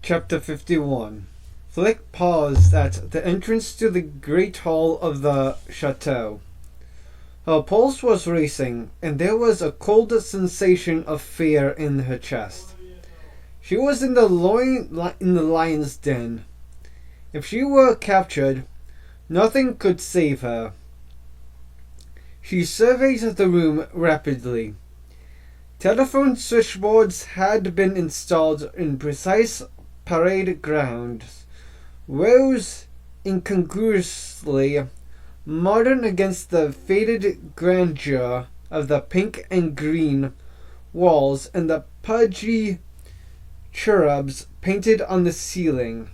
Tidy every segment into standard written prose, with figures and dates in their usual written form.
Chapter 51. Flick paused at the entrance to the great hall of the chateau. Her pulse was racing, and there was a cold sensation of fear in her chest. She was in the lion's den. If she were captured, nothing could save her. She surveyed the room rapidly. Telephone switchboards had been installed in precise parade grounds, rose incongruously modern against the faded grandeur of the pink and green walls and the pudgy cherubs painted on the ceiling.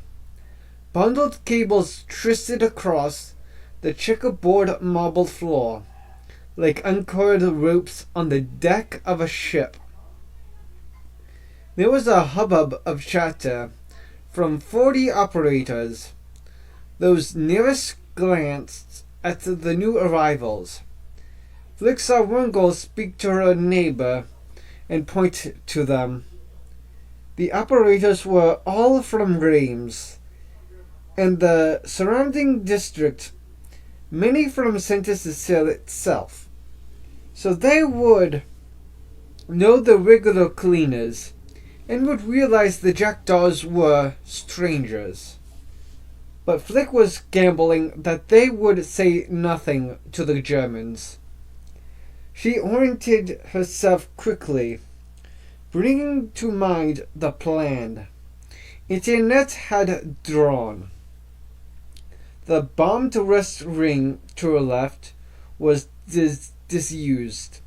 Bundled cables twisted across the checkerboard marble floor like uncoiled ropes on the deck of a ship. There was a hubbub of chatter from 40 operators. Those nearest glanced at the new arrivals. Flick saw one girl speak to her neighbor and point to them. The operators were all from Reims and the surrounding district, many from Saint-Cecile itself. So they would know the regular cleaners and would realize the Jackdaws were strangers. But Flick was gambling that they would say nothing to the Germans. She oriented herself quickly, bringing to mind the plan Etienne had drawn. The bomb-to-rest ring to her left was disused.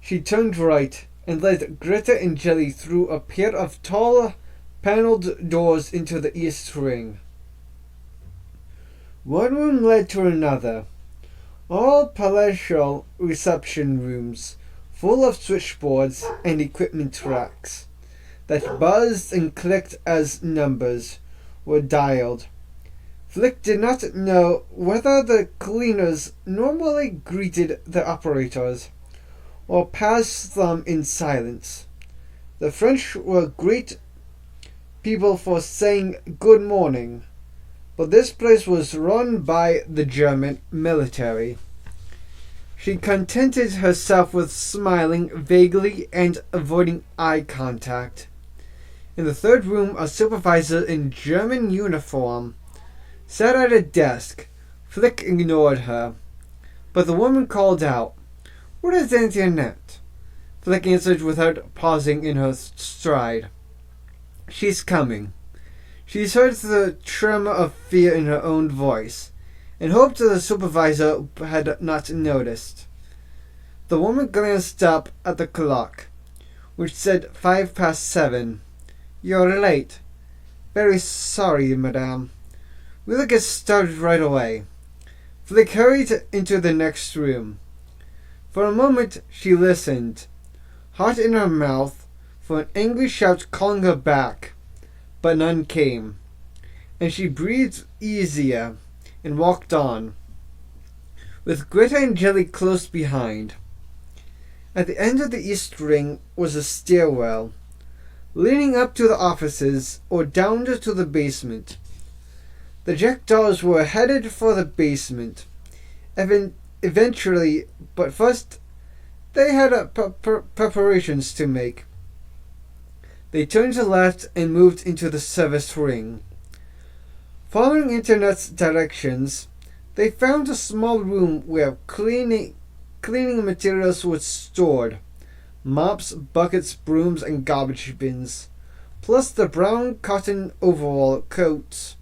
She turned right and led Greta and Jelly through a pair of tall, paneled doors into the east ring. One room led to another, all palatial reception rooms, full of switchboards and equipment racks that buzzed and clicked as numbers were dialed. Flick did not know whether the cleaners normally greeted the operators or passed them in silence. The French were great people for saying good morning, but this place was run by the German military. She contented herself with smiling vaguely and avoiding eye contact. In the third room, a supervisor in German uniform sat at a desk. Flick ignored her, but the woman called out, "What is Antoinette?" Flick answered without pausing in her stride. "She's coming." She heard the tremor of fear in her own voice, and hoped the supervisor had not noticed. The woman glanced up at the clock, which said 7:05. "You're late." "Very sorry, madame. We'll get started right away." Flick hurried into the next room. For a moment she listened, heart in her mouth, for an angry shout calling her back, but none came, and she breathed easier and walked on, with Greta and Jelly close behind. At the end of the east ring was a stairwell, leading up to the offices or down to the basement. The Jackdaws were headed for the basement, eventually, but first they had preparations to make. They turned to the left and moved into the service ring. Following Internet's directions, they found a small room where cleaning materials were stored: mops, buckets, brooms, and garbage bins, plus the brown cotton overall coats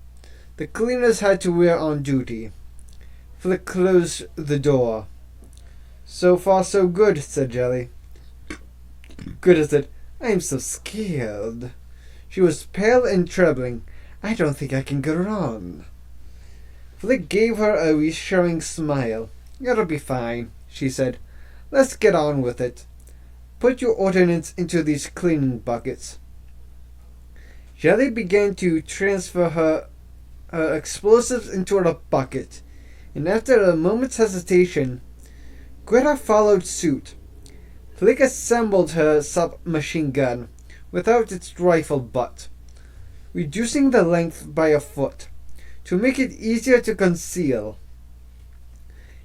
the cleaners had to wear on duty. Flick closed the door. "So far so good," said Jelly. Greta said, "I'm so scared." She was pale and trembling. "I don't think I can get on." Flick gave her a reassuring smile. "It'll be fine," she said. "Let's get on with it. Put your ordnance into these cleaning buckets." Jelly began to transfer her explosives into a bucket, and after a moment's hesitation, Greta followed suit. Flick assembled her submachine gun without its rifle butt. reducing the length by a foot to make it easier to conceal.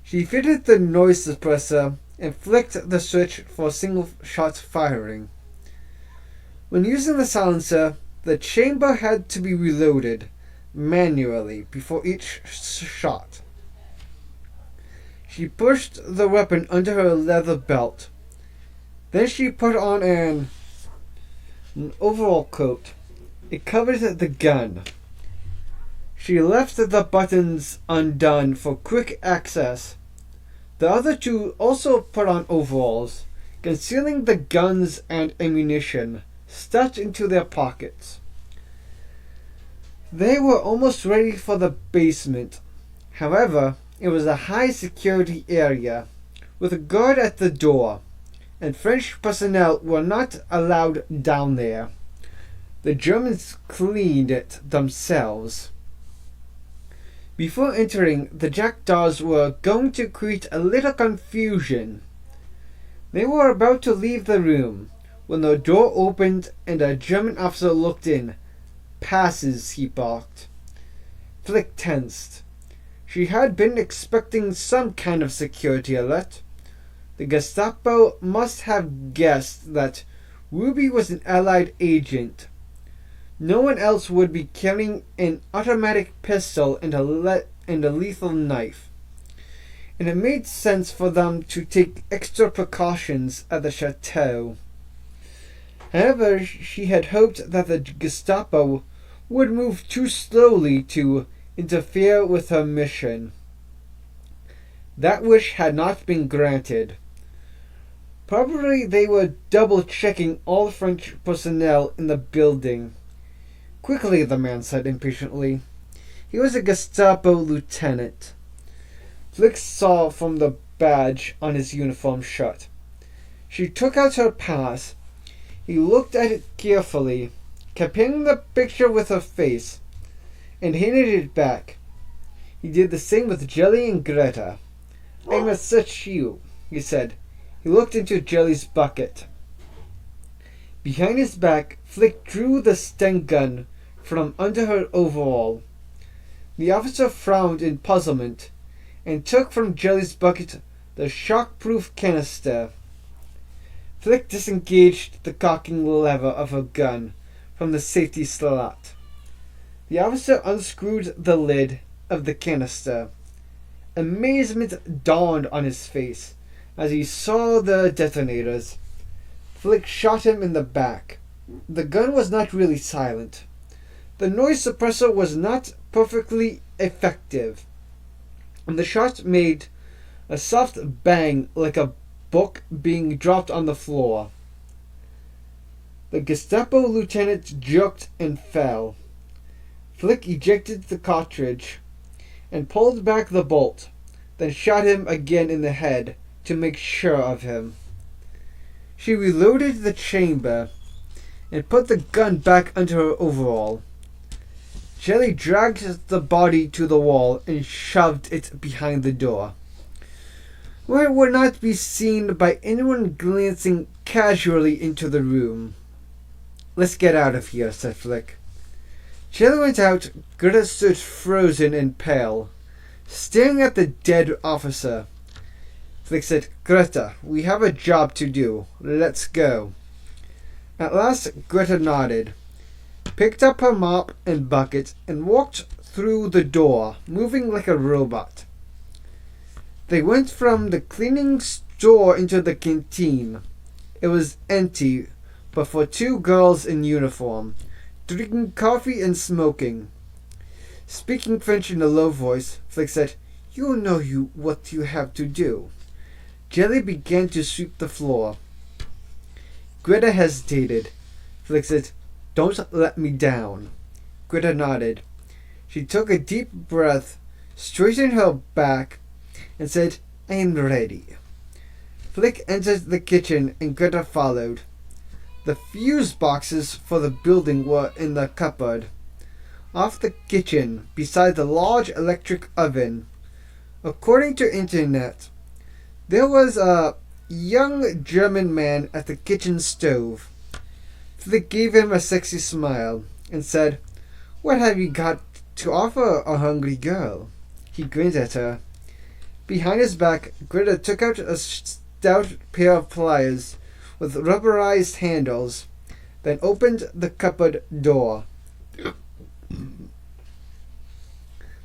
She fitted the noise suppressor and flicked the switch for single-shot firing. When using the silencer, the chamber had to be reloaded manually before each shot. She pushed the weapon under her leather belt. Then she put on an overall coat. It covered the gun. She left the buttons undone for quick access. The other two also put on overalls, concealing the guns and ammunition stuffed into their pockets. They were almost ready for the basement. However, it was a high security area with a guard at the door, and French personnel were not allowed down there. The Germans cleaned it themselves. Before entering, the Jackdaws were going to create a little confusion. They were about to leave the room when the door opened and a German officer looked in. "Passes," he barked. Flick tensed. She had been expecting some kind of security alert. The Gestapo must have guessed that Ruby was an Allied agent. No one else would be carrying an automatic pistol and a lethal knife. And it made sense for them to take extra precautions at the chateau. However, she had hoped that the Gestapo would move too slowly to interfere with her mission. That wish had not been granted. Probably they were double-checking all French personnel in the building. "Quickly," the man said impatiently. He was a Gestapo lieutenant. Flick saw from the badge on his uniform shirt. She took out her pass. He looked at it carefully, comparing the picture with her face, and handed it back. He did the same with Jelly and Greta. "I must search you," he said. He looked into Jelly's bucket. Behind his back, Flick drew the Sten gun from under her overall. The officer frowned in puzzlement and took from Jelly's bucket the shock-proof canister. Flick disengaged the cocking lever of her gun from the safety slot. The officer unscrewed the lid of the canister. Amazement dawned on his face as he saw the detonators. Flick shot him in the back. The gun was not really silent. The noise suppressor was not perfectly effective, and the shot made a soft bang like a book being dropped on the floor. The Gestapo lieutenant jerked and fell. Flick ejected the cartridge and pulled back the bolt, then shot him again in the head to make sure of him. She reloaded the chamber and put the gun back under her overall. Jelly dragged the body to the wall and shoved it behind the door, where it would not be seen by anyone glancing casually into the room. "Let's get out of here," said Flick. Jelly went out. Greta stood frozen and pale, staring at the dead officer. Flick said, "Greta, we have a job to do. Let's go." At last, Greta nodded, picked up her mop and bucket, and walked through the door, moving like a robot. They went from the cleaning store into the canteen. It was empty, but for two girls in uniform, drinking coffee and smoking. Speaking French in a low voice, Flick said, "You know what you have to do." Jelly began to sweep the floor. Greta hesitated. Flick said, "Don't let me down." Greta nodded. She took a deep breath, straightened her back, and said, "I am ready." Flick entered the kitchen and Greta followed. The fuse boxes for the building were in the cupboard, off the kitchen, beside the large electric oven. According to internet, there was a young German man at the kitchen stove. Flick gave him a sexy smile and said, What have you got to offer a hungry girl? He grinned at her. Behind his back, Greta took out a stout pair of pliers with rubberized handles, then opened the cupboard door.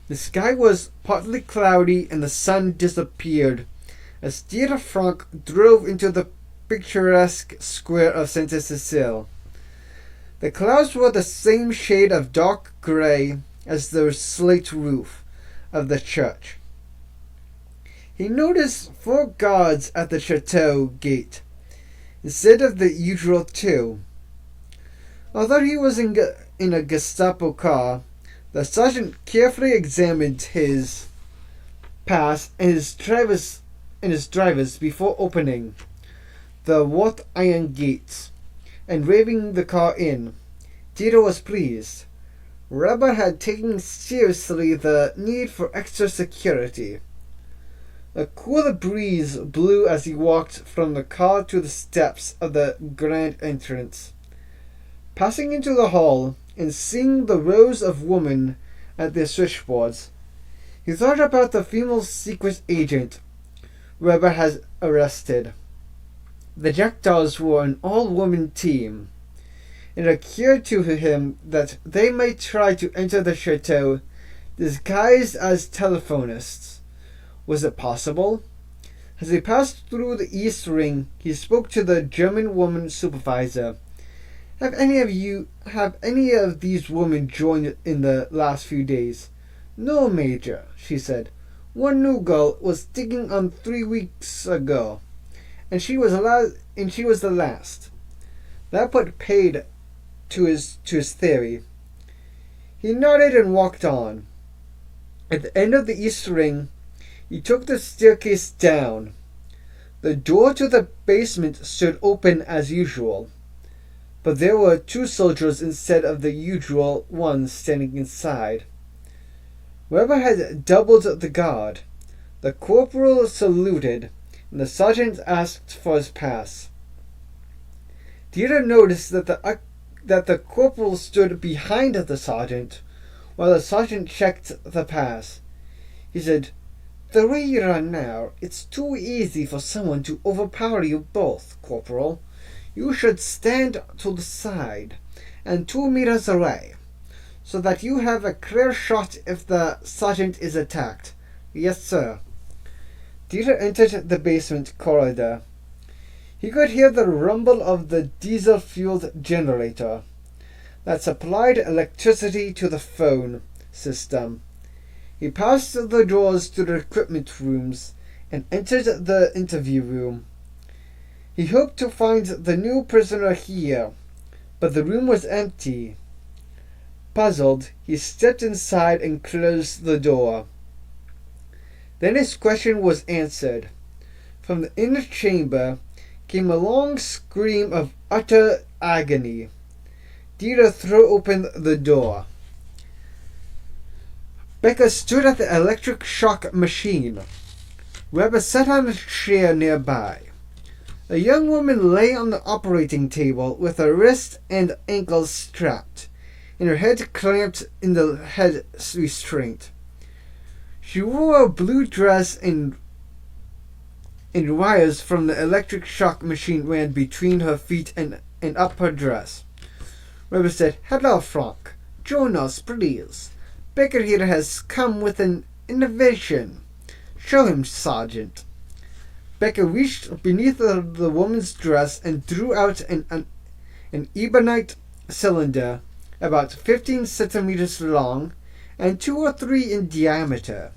The sky was partly cloudy and the sun disappeared as Dieter Frank drove into the picturesque square of Santa Cecile. The clouds were the same shade of dark grey as the slate roof of the church. He noticed 4 guards at the chateau gate, instead of the usual 2. Although he was in a Gestapo car, the sergeant carefully examined his pass and his drivers before opening the wrought iron gates and waving the car in. Tito was pleased. Rebbe had taken seriously the need for extra security. A cooler breeze blew as he walked from the car to the steps of the grand entrance. Passing into the hall and seeing the rows of women at their switchboards, he thought about the female secret agent Rebbe had arrested. The Jackdaws were an all-woman team. It occurred to him that they might try to enter the chateau disguised as telephonists. Was it possible? As he passed through the East Ring, he spoke to the German woman supervisor. Have any of these women joined in the last few days? No, Major, she said. One new girl was digging on 3 weeks ago, and she was the last. That put paid to his theory. He nodded and walked on. At the end of the East Ring, he took the staircase down. The door to the basement stood open as usual, but there were 2 soldiers instead of the usual one standing inside. Weber had doubled the guard. The corporal saluted, and the sergeant asked for his pass. Dieter noticed that the corporal stood behind the sergeant, while the sergeant checked the pass. He said, "The way you run now, it's too easy for someone to overpower you both, Corporal. You should stand to the side and 2 meters away, so that you have a clear shot if the sergeant is attacked." "Yes, sir." Dieter entered the basement corridor. He could hear the rumble of the diesel-fueled generator that supplied electricity to the phone system. He passed the doors to the equipment rooms and entered the interview room. He hoped to find the new prisoner here, but the room was empty. Puzzled, he stepped inside and closed the door. Then his question was answered. From the inner chamber came a long scream of utter agony. Dieter threw open the door. Becca stood at the electric shock machine. Weber sat on a chair nearby. A young woman lay on the operating table with her wrists and ankles strapped, and her head clamped in the head restraint. She wore a blue dress and wires from the electric shock machine ran between her feet and up her dress. Weber said, "Hello, Frank. Join us, please. Baker here has come with an innovation. Show him, Sergeant." Becker reached beneath the woman's dress and drew out an ebonite cylinder about 15 centimeters long and 2 or 3 in diameter.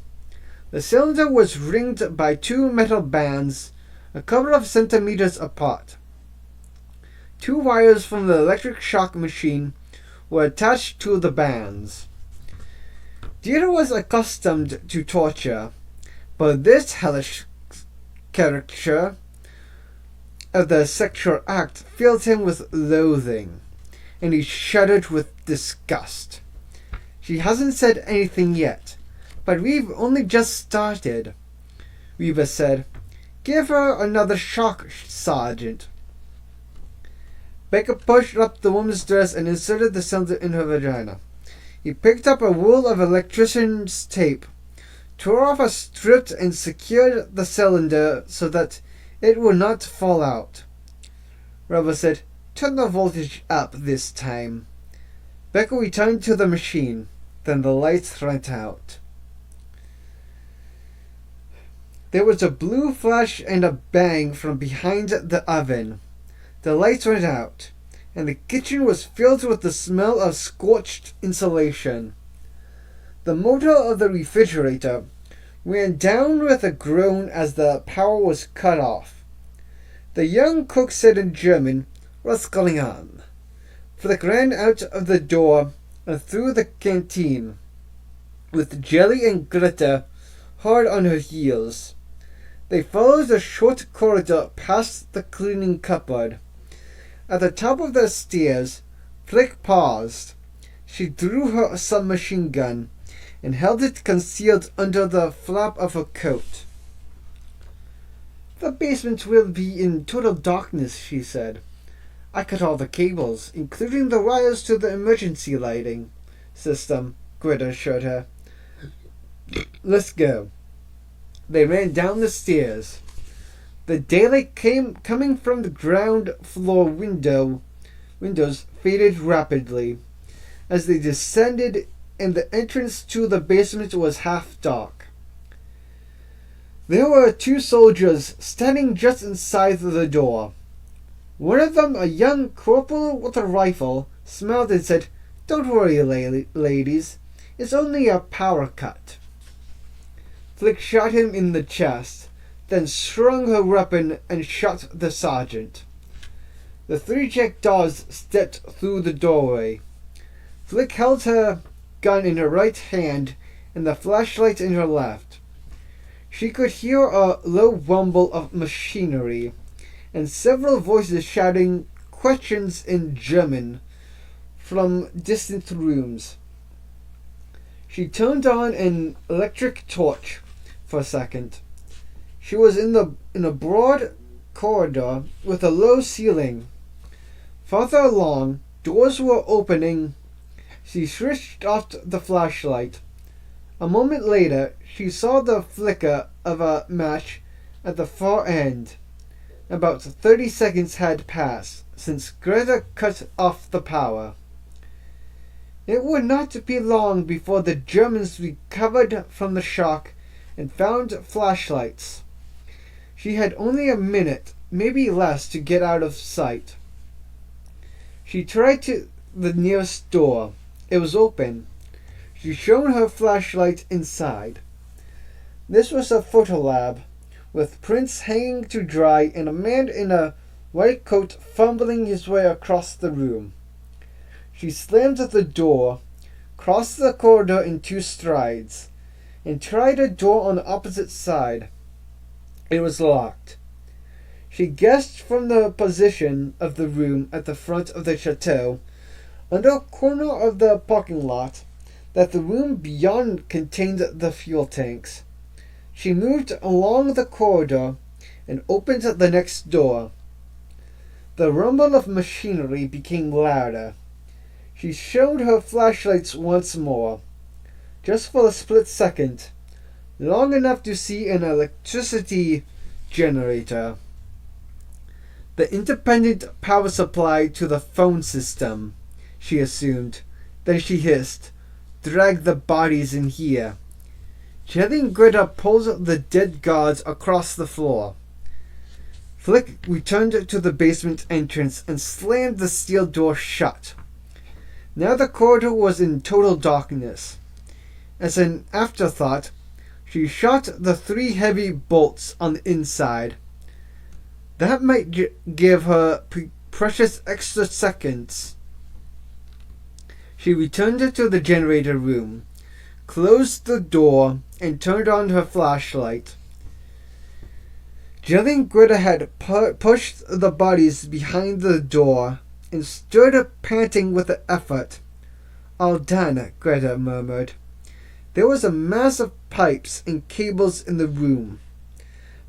The cylinder was ringed by 2 metal bands a couple of centimeters apart. 2 wires from the electric shock machine were attached to the bands. Dieter was accustomed to torture, but this hellish caricature of the sexual act filled him with loathing, and he shuddered with disgust. "She hasn't said anything yet, but we've only just started," Reba said. "Give her another shock, Sergeant." Becca pushed up the woman's dress and inserted the cylinder in her vagina. He picked up a roll of electrician's tape, tore off a strip and secured the cylinder so that it would not fall out. Rubber said, "Turn the voltage up this time." Becca returned to the machine. Then the lights went out. There was a blue flash and a bang from behind the oven. The lights went out, and the kitchen was filled with the smell of scorched insulation. The motor of the refrigerator ran down with a groan as the power was cut off. The young cook said in German, "What's going on?" Flick ran out of the door and through the canteen, with Jelly and Greta hard on her heels. They followed a short corridor past the cleaning cupboard. At the top of the stairs, Flick paused. She drew her submachine gun and held it concealed under the flap of her coat. "The basement will be in total darkness," she said. "I cut all the cables, including the wires to the emergency lighting system," Greta assured her. "Let's go." They ran down the stairs. The daylight coming from the ground floor windows faded rapidly as they descended, and the entrance to the basement was half dark. There were two soldiers standing just inside the door. One of them, a young corporal with a rifle, smiled and said, "Don't worry, ladies. It's only a power cut." Flick shot him in the chest, then swung her weapon and shot the sergeant. The three Jackdaws stepped through the doorway. Flick held her gun in her right hand and the flashlight in her left. She could hear a low rumble of machinery and several voices shouting questions in German from distant rooms. She turned on an electric torch for a second. She was in a broad corridor with a low ceiling. Farther along, doors were opening. She switched off the flashlight. A moment later, she saw the flicker of a match at the far end. About 30 seconds had passed since Greta cut off the power. It would not be long before the Germans recovered from the shock and found flashlights. She had only a minute, maybe less, to get out of sight. She tried to the nearest door. It was open. She shone her flashlight inside. This was a photo lab, with prints hanging to dry and a man in a white coat fumbling his way across the room. She slammed the door, crossed the corridor in 2 strides, and tried a door on the opposite side. It was locked. She guessed from the position of the room at the front of the chateau, under a corner of the parking lot, that the room beyond contained the fuel tanks. She moved along the corridor and opened the next door. The rumble of machinery became louder. She showed her flashlights once more, just for a split second, long enough to see an electricity generator. The independent power supply to the phone system, she assumed. Then she hissed, "Drag the bodies in here." Jelly and Greta pulled the dead guards across the floor. Flick returned to the basement entrance and slammed the steel door shut. Now the corridor was in total darkness. As an afterthought, she shot the 3 heavy bolts on the inside. That might give her precious extra seconds. She returned to the generator room, closed the door, and turned on her flashlight. Jelly and Greta had pushed the bodies behind the door and stood panting with an effort. "All done," Greta murmured. There was a mass of pipes and cables in the room,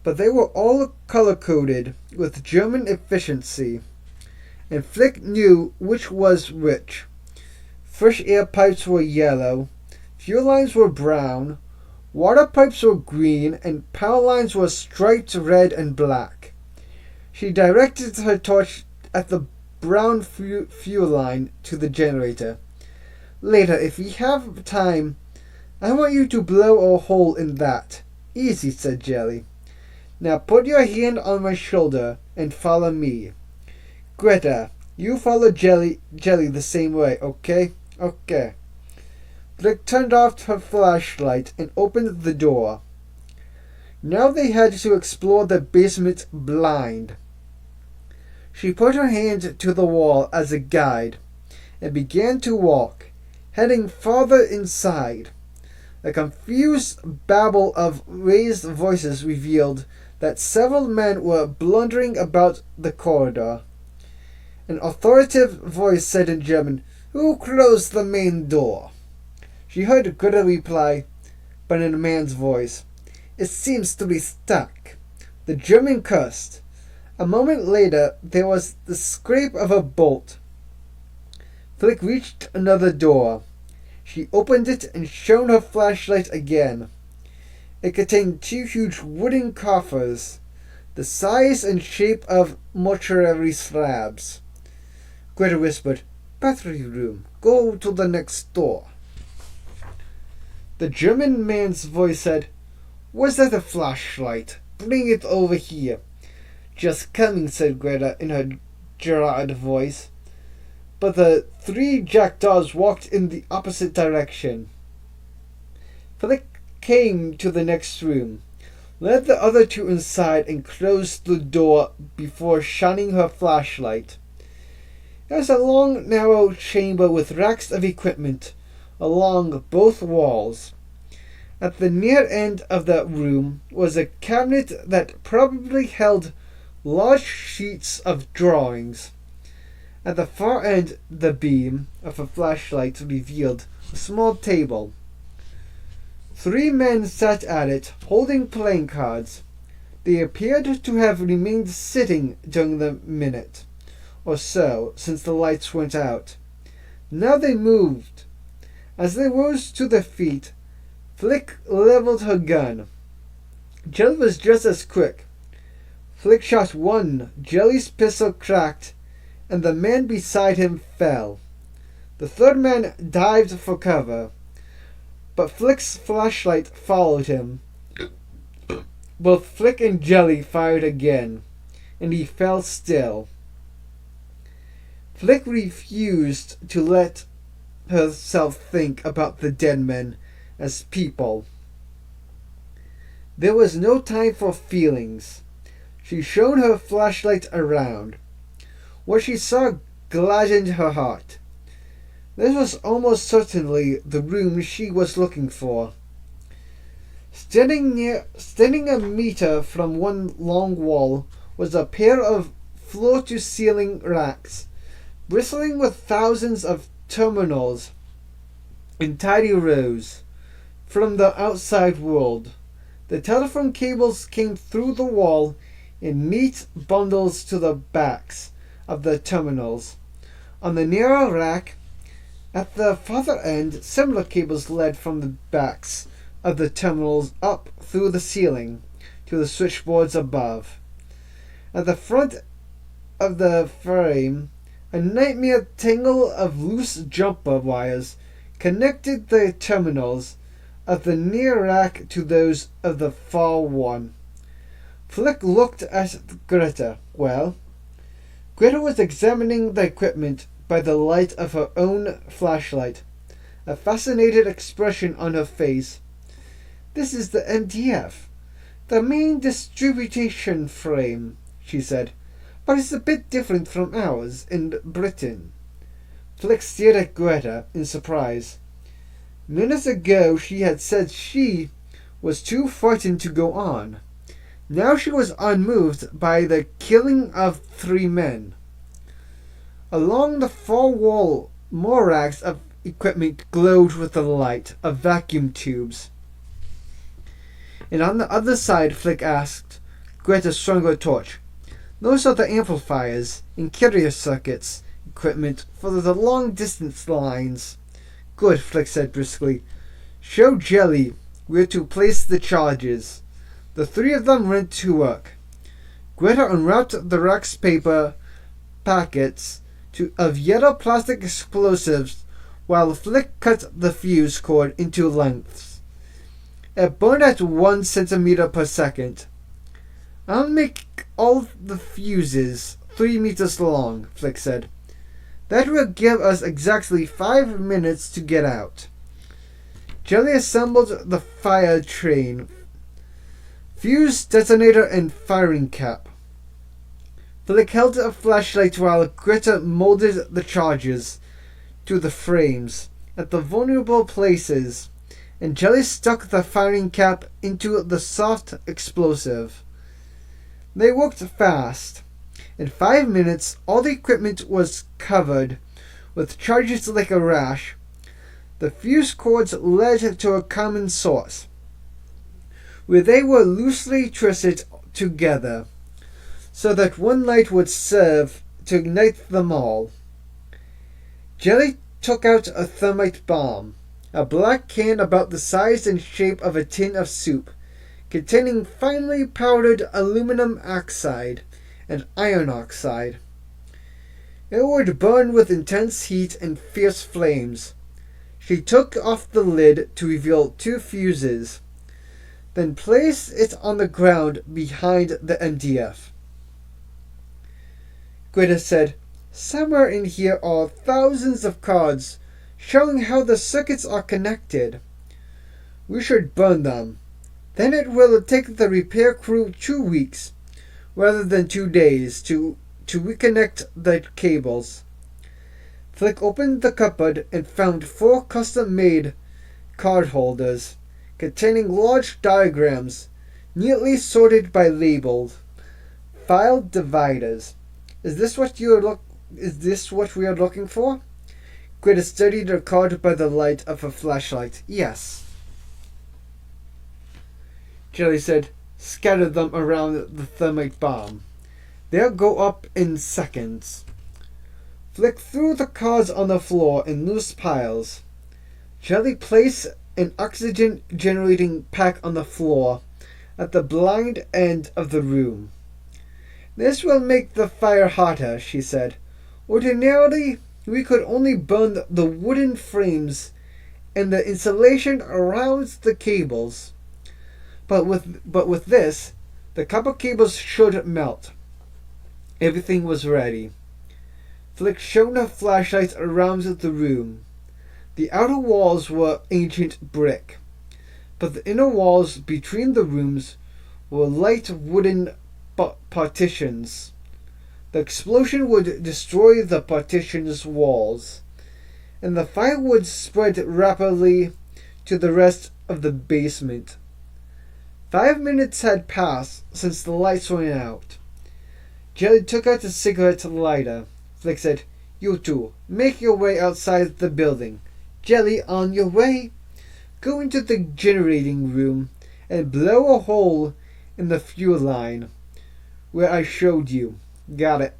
but they were all color-coded with German efficiency, and Flick knew which was which. Fresh air pipes were yellow, fuel lines were brown, water pipes were green, and power lines were striped red and black. She directed her torch at the brown fuel line to the generator. Later, if we have time, I want you to blow a hole in that. Easy, said Jelly. Now put your hand on my shoulder and follow me. Greta, you follow Jelly the same way, okay? Okay. Flick turned off her flashlight and opened the door. Now they had to explore the basement blind. She put her hand to the wall as a guide and began to walk, heading farther inside. A confused babble of raised voices revealed that several men were blundering about the corridor. An authoritative voice said in German, "Who closed the main door?" She heard Greta reply, but in a man's voice, "It seems to be stuck." The German cursed. A moment later, there was the scrape of a bolt. Flick reached another door. She opened it and shone her flashlight again. It contained two huge wooden coffers, the size and shape of mortuary slabs. Greta whispered, "Battery room. Go to the next door." The German man's voice said, "Was that a flashlight? Bring it over here." "Just coming," said Greta in her Gerard voice. But the three jackdaws walked in the opposite direction. Flick came to the next room, led the other two inside, and closed the door before shining her flashlight. It was a long, narrow chamber with racks of equipment along both walls. At the near end of the room was a cabinet that probably held large sheets of drawings. At the far end, the beam of a flashlight revealed a small table. Three men sat at it, holding playing cards. They appeared to have remained sitting during the minute or so since the lights went out. Now they moved. As they rose to their feet, Flick leveled her gun. Jelly was just as quick. Flick shot one. Jelly's pistol cracked, and the man beside him fell. The third man dived for cover, but Flick's flashlight followed him. Both Flick and Jelly fired again, and he fell still. Flick refused to let herself think about the dead men as people. There was no time for feelings. She shone her flashlight around. What she saw gladdened her heart. This was almost certainly the room she was looking for. Standing a meter from one long wall was a pair of floor-to-ceiling racks, bristling with thousands of terminals in tidy rows. From the outside world, the telephone cables came through the wall in neat bundles to the backs of the terminals. On the nearer rack, at the farther end, similar cables led from the backs of the terminals up through the ceiling to the switchboards above. At the front of the frame, a nightmare tangle of loose jumper wires connected the terminals of the near rack to those of the far one. Flick looked at Greta. Well, Greta was examining the equipment by the light of her own flashlight, a fascinated expression on her face. "This is the MDF, the main distribution frame," she said, "but it's a bit different from ours in Britain." Flick stared at Greta in surprise. Minutes ago she had said she was too frightened to go on. Now she was unmoved by the killing of three men. Along the far wall, more racks of equipment glowed with the light of vacuum tubes. And on the other side, Flick asked, Greta swung her torch. "Those are the amplifiers and carrier circuits equipment for the long-distance lines. Good, Flick said briskly. Show Jelly where to place the charges. The three of them went to work. Greta unwrapped the wax paper packets of yellow plastic explosives while Flick cut the fuse cord into lengths. It burned at 1 centimeter per second. I'll make all the fuses 3 meters long, Flick said. That will give us exactly 5 minutes to get out. Jelly assembled the fire train, fuse, detonator, and firing cap. Flick held a flashlight while Greta molded the charges to the frames at the vulnerable places, and Jelly stuck the firing cap into the soft explosive. They worked fast. In 5 minutes, all the equipment was covered with charges like a rash. The fuse cords led to a common source, where they were loosely twisted together, so that one light would serve to ignite them all. Jelly took out a thermite bomb, a black can about the size and shape of a tin of soup, containing finely powdered aluminum oxide and iron oxide. It would burn with intense heat and fierce flames. She took off the lid to reveal 2 fuses, then placed it on the ground behind the MDF. Greta said, Somewhere in here are thousands of cards showing how the circuits are connected. We should burn them. Then it will take the repair crew 2 weeks, rather than 2 days, to reconnect the cables. Flick opened the cupboard and found 4 custom-made card holders containing large diagrams, neatly sorted by label. File dividers. Is this what we are looking for? Greta studied her card by the light of a flashlight. Yes. Jelly said, Scatter them around the thermite bomb. They'll go up in seconds. Flick threw the cards on the floor in loose piles. Jelly placed an oxygen-generating pack on the floor at the blind end of the room. This will make the fire hotter, she said. Ordinarily, we could only burn the wooden frames and the insulation around the cables. But with this, the copper cables should melt. Everything was ready. Flick shone a flashlight around the room. The outer walls were ancient brick, but the inner walls between the rooms were light wooden partitions. The explosion would destroy the partitions' walls, and the fire would spread rapidly to the rest of the basement. 5 minutes had passed since the lights went out. Jelly took out a cigarette lighter. Flick said, You two, make your way outside the building. Jelly, on your way. Go into the generating room and blow a hole in the fuel line where I showed you. Got it.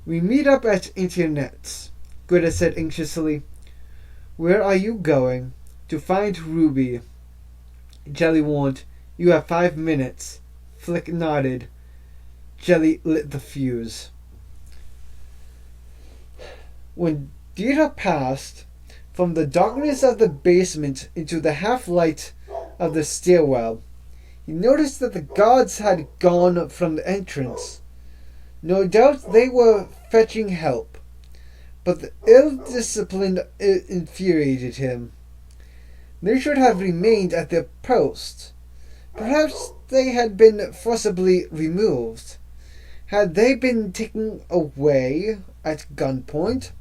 We meet up at Internet's, Greta said anxiously. Where are you going? To find Ruby. Jelly warned, You have 5 minutes. Flick nodded. Jelly lit the fuse. When Dieter passed from the darkness of the basement into the half-light of the stairwell, he noticed that the guards had gone from the entrance. No doubt they were fetching help, but the ill-discipline infuriated him. They should have remained at their post. Perhaps they had been forcibly removed. Had they been taken away at gunpoint?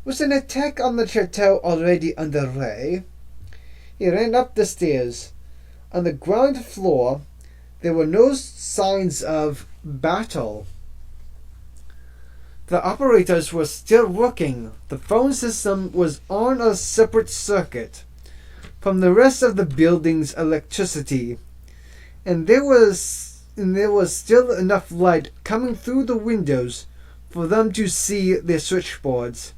Was an attack on the chateau already underway? He ran up the stairs. On the ground floor, there were no signs of battle. The operators were still working. The phone system was on a separate circuit from the rest of the building's electricity, and there was still enough light coming through the windows for them to see their switchboards.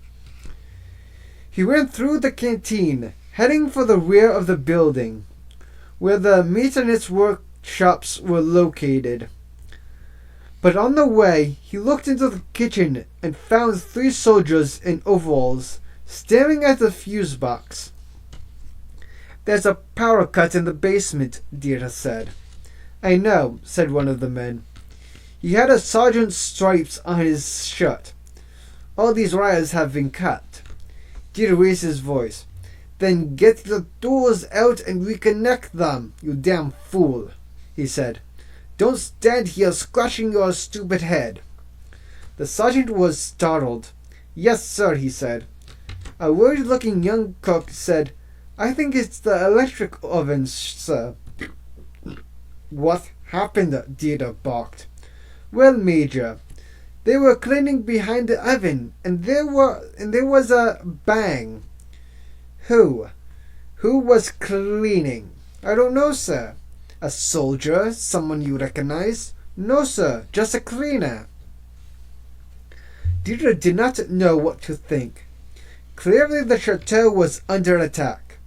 He went through the canteen, heading for the rear of the building, where the maintenance workshops were located. But on the way, he looked into the kitchen and found 3 soldiers in overalls staring at the fuse box. "There's a power cut in the basement," Dieter said. "I know," said one of the men. He had a sergeant's stripes on his shirt. "All these wires have been cut." Dieter raised his voice. "Then get the tools out and reconnect them, you damn fool," he said. "Don't stand here scratching your stupid head." The sergeant was startled. "Yes, sir," he said. A worried-looking young cook said, "I think it's the electric oven, sir." "What happened?" Dieter barked. "Well, Major, they were cleaning behind the oven, and there was a bang." Who was cleaning?" "I don't know, sir." "A soldier? Someone you recognize?" "No, sir, just a cleaner." Dieter did not know what to think. Clearly the chateau was under attack.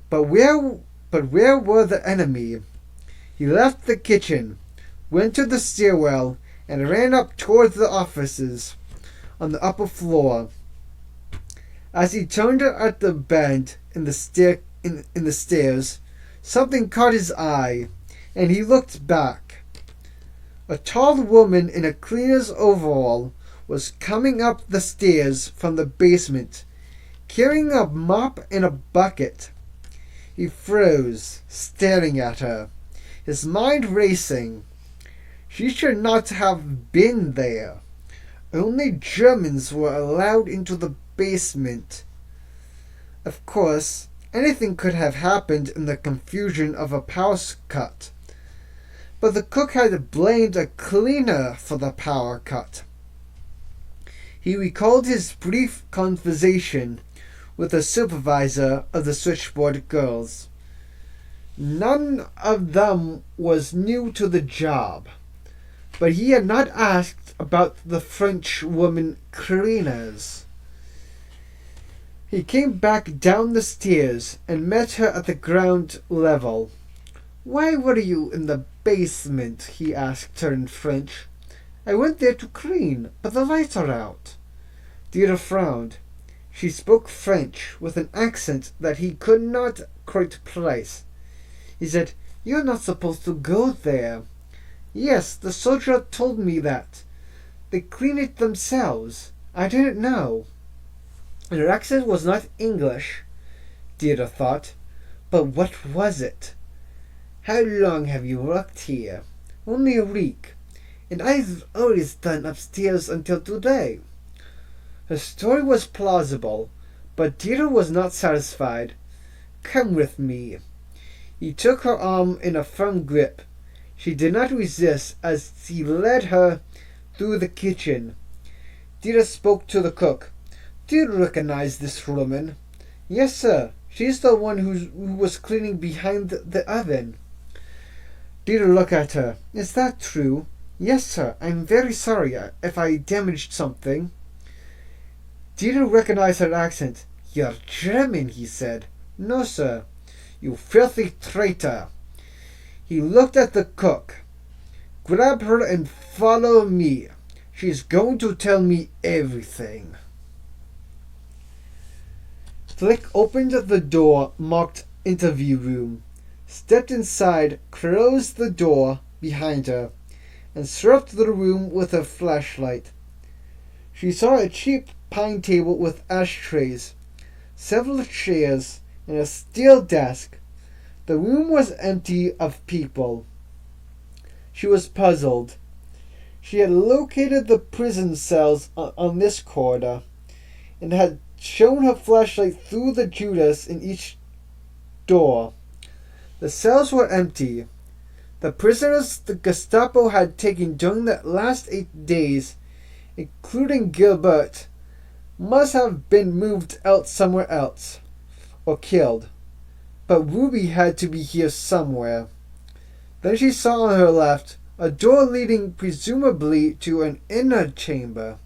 But where were the enemy? He left the kitchen, went to the stairwell, and ran up towards the offices on the upper floor. As he turned at the bend in the stairs, something caught his eye, and he looked back. A tall woman in a cleaner's overall was coming up the stairs from the basement, carrying a mop and a bucket. He froze, staring at her, his mind racing. She should not have been there. Only Germans were allowed into the basement. Of course, anything could have happened in the confusion of a power cut. But the cook had blamed a cleaner for the power cut. He recalled his brief conversation with the supervisor of the switchboard girls. None of them was new to the job, but he had not asked about the French woman cleaners. He came back down the stairs and met her at the ground level. "Why were you in the basement?" he asked her in French. "I went there to clean, but the lights are out." Dieter frowned. She spoke French with an accent that he could not quite place. He said, "You're not supposed to go there." "Yes, the soldier told me that. They clean it themselves. I didn't know." And her accent was not English, Dieter thought. But what was it? "How long have you worked here?" "Only a week. And I've always done upstairs until today." Her story was plausible, but Dieter was not satisfied. "Come with me." He took her arm in a firm grip. She did not resist as he led her through the kitchen. Dieter spoke to the cook. "Do you recognize this woman?" "Yes, sir. She's the one who was cleaning behind the oven." Dieter looked at her. "Is that true?" "Yes, sir. I'm very sorry if I damaged something." Dieter recognized her accent. "You're German," he said. "No, sir." "You filthy traitor." He looked at the cook. "Grab her and follow me. She's going to tell me everything." Flick opened the door marked interview room, stepped inside, closed the door behind her, and swept the room with a flashlight. She saw a cheap pine table with ashtrays, several chairs, and a steel desk. The room was empty of people. She was puzzled. She had located the prison cells on this corridor, and had shone her flashlight through the Judas in each door. The cells were empty. The prisoners the Gestapo had taken during the last 8 days, including Gilbert, must have been moved out somewhere else, or killed. But Ruby had to be here somewhere. Then she saw on her left a door leading presumably to an inner chamber.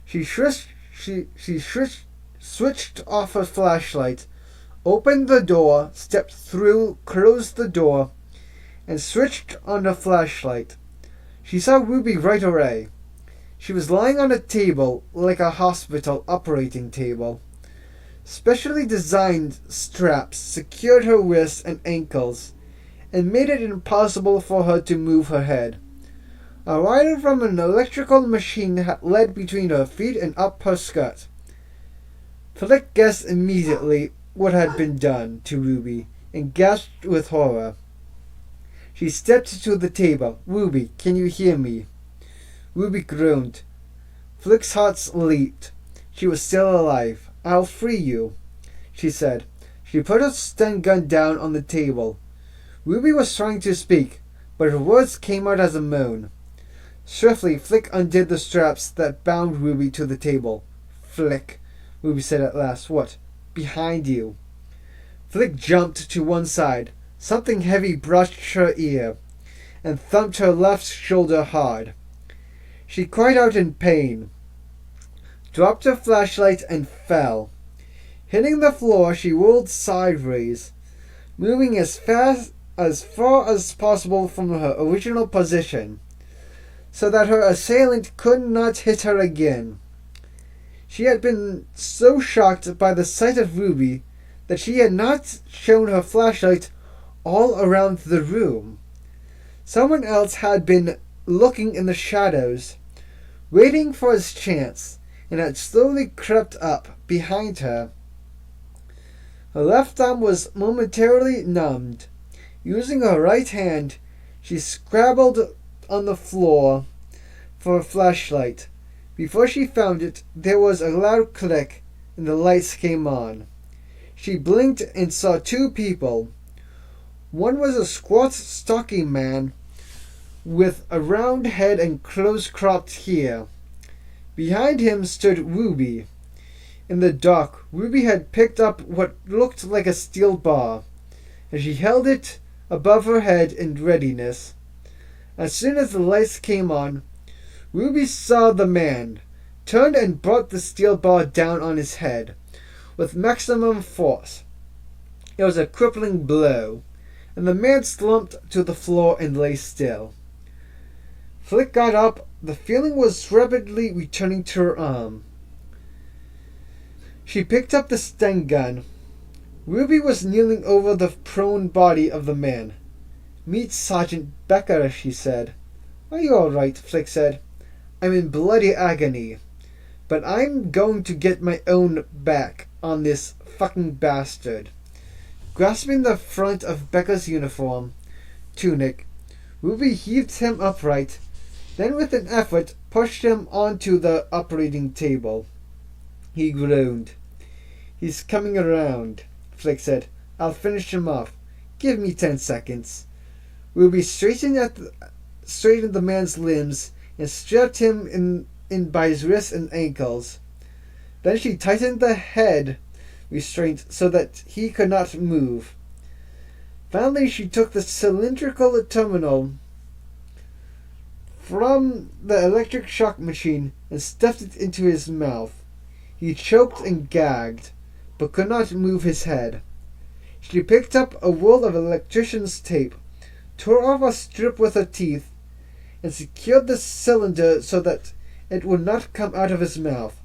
She switched off her flashlight, opened the door, stepped through, closed the door, and switched on the flashlight. She saw Ruby right away. She was lying on a table like a hospital operating table. Specially designed straps secured her wrists and ankles and made it impossible for her to move her head. A wire from an electrical machine had led between her feet and up her skirt. Flick guessed immediately what had been done to Ruby and gasped with horror. She stepped to the table. "Ruby, can you hear me?" Ruby groaned. Flick's heart leaped. She was still alive. "I'll free you," she said. She put her stun gun down on the table. Ruby was trying to speak, but her words came out as a moan. Swiftly, Flick undid the straps that bound Ruby to the table. "Flick," Ruby said at last. "What?" "Behind you." Flick jumped to one side. Something heavy brushed her ear and thumped her left shoulder hard. She cried out in pain, dropped her flashlight, and fell. Hitting the floor, she rolled sideways, moving as far as possible from her original position, so that her assailant could not hit her again. She had been so shocked by the sight of Ruby that she had not shown her flashlight all around the room. Someone else had been looking in the shadows, waiting for his chance, and had slowly crept up behind her. Her left arm was momentarily numbed. Using her right hand, she scrabbled on the floor for a flashlight. Before she found it, there was a loud click, and the lights came on. She blinked and saw two people. One was a squat, stocky man with a round head and close-cropped hair. Behind him stood Ruby. In the dark, Ruby had picked up what looked like a steel bar, and she held it above her head in readiness. As soon as the lights came on, Ruby saw the man, turned and brought the steel bar down on his head with maximum force. It was a crippling blow, and the man slumped to the floor and lay still. Flick got up. The feeling was rapidly returning to her arm. She picked up the stun gun. Ruby was kneeling over the prone body of the man. "Meet Sergeant Becker," she said. "Are you all right?" Flick said. "I'm in bloody agony, but I'm going to get my own back on this fucking bastard." Grasping the front of Becker's tunic, Ruby heaved him upright, then with an effort pushed him onto the operating table. He groaned. "He's coming around," Flick said. "I'll finish him off. Give me 10 seconds. Ruby straightened the man's limbs and strapped him in by his wrists and ankles. Then she tightened the head restraint so that he could not move. Finally, she took the cylindrical terminal from the electric shock machine and stuffed it into his mouth. He choked and gagged, but could not move his head. She picked up a roll of electrician's tape, tore off a strip with her teeth, and secured the cylinder so that it would not come out of his mouth.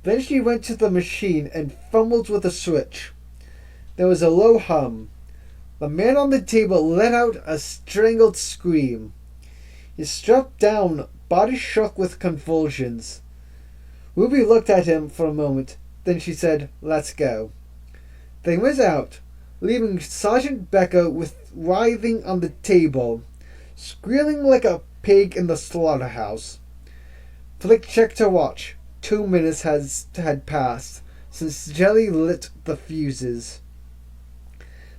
Then she went to the machine and fumbled with a switch. There was a low hum. The man on the table let out a strangled scream. He struck down, body shook with convulsions. Ruby looked at him for a moment. Then she said, "Let's go." They went out, leaving Sergeant Becker writhing on the table, squealing like a pig in the slaughterhouse. Flick checked her watch. 2 minutes had passed since Jelly lit the fuses.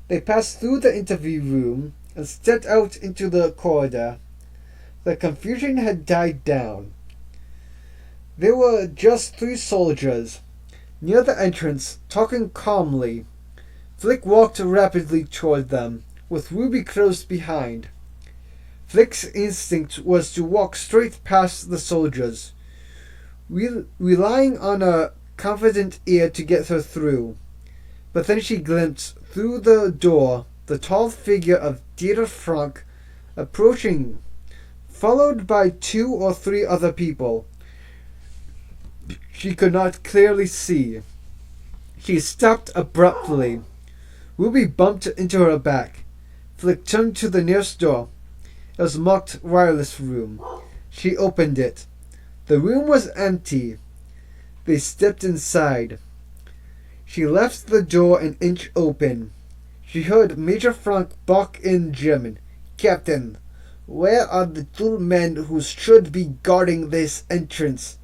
They passed through the interview room and stepped out into the corridor. The confusion had died down. There were just 3 soldiers near the entrance, talking calmly. Flick walked rapidly toward them, with Ruby close behind. Flick's instinct was to walk straight past the soldiers, relying on a confident ear to get her through. But then she glimpsed through the door the tall figure of Dieter Frank approaching, followed by 2 or 3 other people she could not clearly see. She stopped abruptly. Ruby bumped into her back. Flick turned to the nearest door. It was marked wireless room. She opened it. The room was empty. They stepped inside. She left the door an inch open. She heard Major Frank bark in German. "Captain, where are the 2 men who should be guarding this entrance?"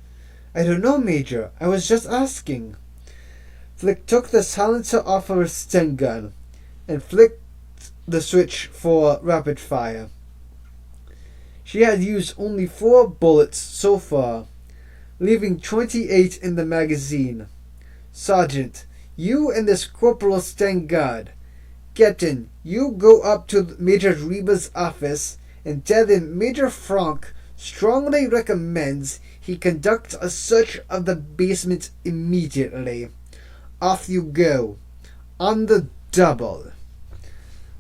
"I don't know, Major. I was just asking." Flick took the silencer off her stun gun and flicked the switch for rapid fire. She had used only 4 bullets so far, leaving 28 in the magazine. "Sergeant, you and this corporal stand guard. Captain, you go up to Major Reba's office and tell him Major Frank strongly recommends he conduct a search of the basement immediately. Off you go. On the double."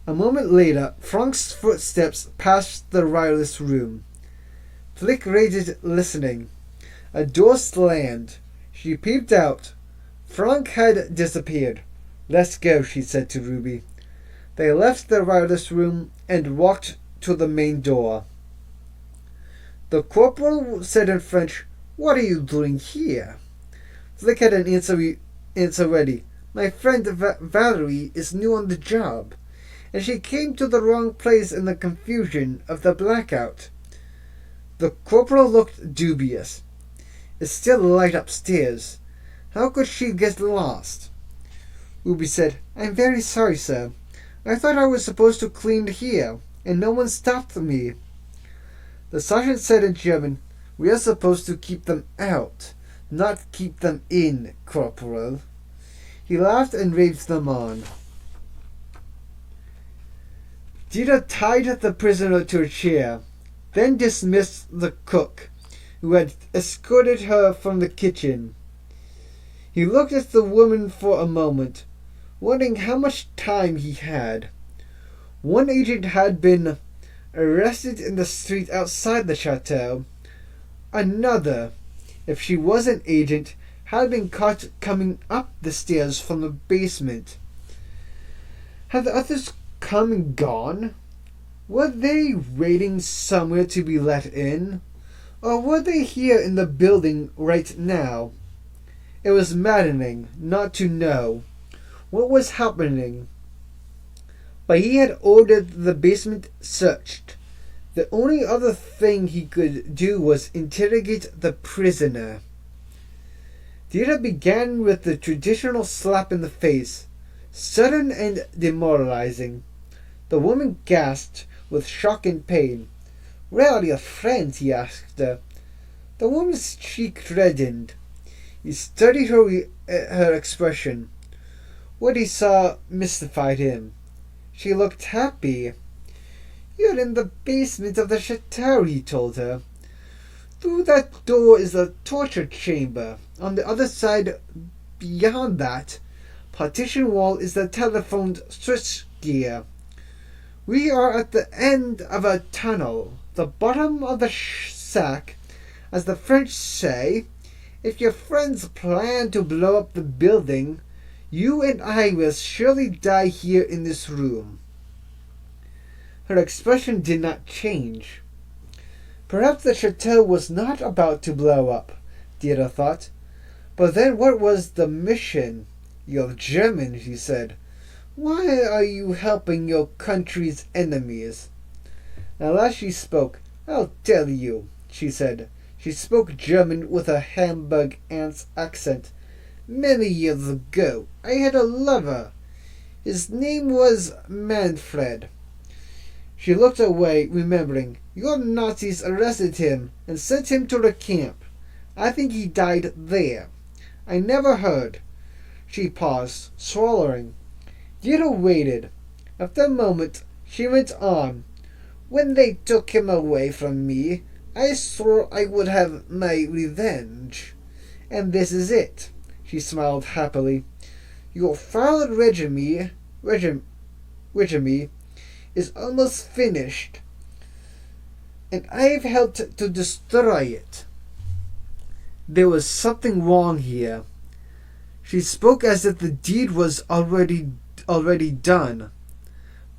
A moment later, Frank's footsteps passed the wireless room. Flick waited, listening. A door slammed. She peeped out. Frank had disappeared. "Let's go," she said to Ruby. They left the wireless room and walked to the main door. The corporal said in French, "What are you doing here?" Flick had an answer ready. "My friend Valerie is new on the job, and she came to the wrong place in the confusion of the blackout." The corporal looked dubious. "It's still light upstairs. How could she get lost?" Ruby said, "I'm very sorry, sir. I thought I was supposed to clean here, and no one stopped me." The sergeant said in German, "We are supposed to keep them out, not keep them in, Corporal." He laughed and waved them on. Dieter tied the prisoner to a chair, then dismissed the cook, who had escorted her from the kitchen. He looked at the woman for a moment, wondering how much time he had. One agent had been arrested in the street outside the chateau. Another, if she was an agent, had been caught coming up the stairs from the basement. Had the others come and gone? Were they waiting somewhere to be let in? Or were they here in the building right now? It was maddening not to know what was happening. But he had ordered the basement searched. The only other thing he could do was interrogate the prisoner. Dieter began with the traditional slap in the face, sudden and demoralizing. The woman gasped with shock and pain. "Where are your friends?" he asked her. The woman's cheek reddened. He studied her expression. What he saw mystified him. She looked happy. "You're in the basement of the chateau," he told her. "Through that door is the torture chamber. On the other side, beyond that partition wall, is the telephone switchgear. We are at the end of a tunnel, the bottom of the sack, as the French say. If your friends plan to blow up the building, you and I will surely die here in this room." Her expression did not change. Perhaps the chateau was not about to blow up, Dieter thought. But then what was the mission? "You're German," she said. "Why are you helping your country's enemies?" At last she spoke. "I'll tell you," she said. She spoke German with a Hamburg aunt's accent. "Many years ago, I had a lover. His name was Manfred." She looked away, remembering. "Your Nazis arrested him and sent him to the camp. I think he died there. I never heard." She paused, swallowing. Dieter waited. After a moment, she went on. "When they took him away from me, I swore I would have my revenge. And this is it." She smiled happily. Your follett regime is almost finished, and I've helped to destroy it. There was something wrong here. She spoke as if the deed was already done.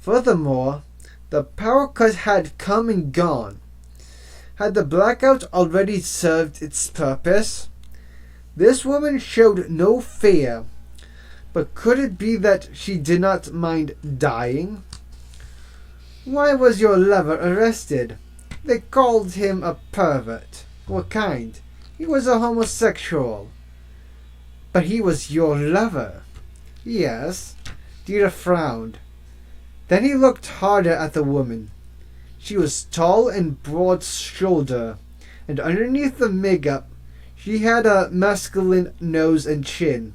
Furthermore, the power cut had come and gone. Had the blackout already served its purpose? This woman showed no fear, but could it be that she did not mind dying? Why was your lover arrested? They called him a pervert. What kind? He was a homosexual. But he was your lover. Yes. Dita frowned. Then he looked harder at the woman. She was tall and broad-shouldered, and underneath the makeup, she had a masculine nose and chin.